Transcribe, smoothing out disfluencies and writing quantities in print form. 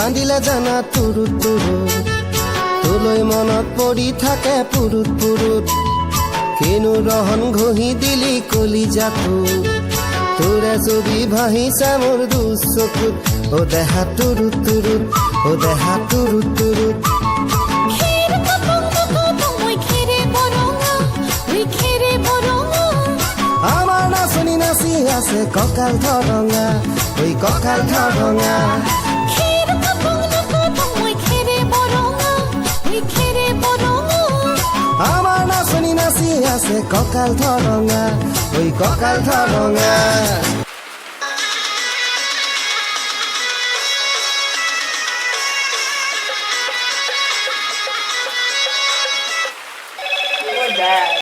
কান্দিলে জানা তুৰুত তুৰুত তোলৈ মনত পৰি থাকে পুৰুত পুৰুত কিনো ৰহন ঘঁহি দিলি কলিজাটো তোৰে ছবি ভাহিছে মোৰ দুচকুত ও দেহা তুৰুত তুৰুত ও দেহা তুৰুত তুৰুত আমাৰ নাচনি নাচি আছে কঁকাল ধৰঙা ঐ কঁকাল ধৰঙা আমাৰ নাচনি নাচি আছে কঁকাল ধৰঙা ঐ কঁকাল ধৰঙা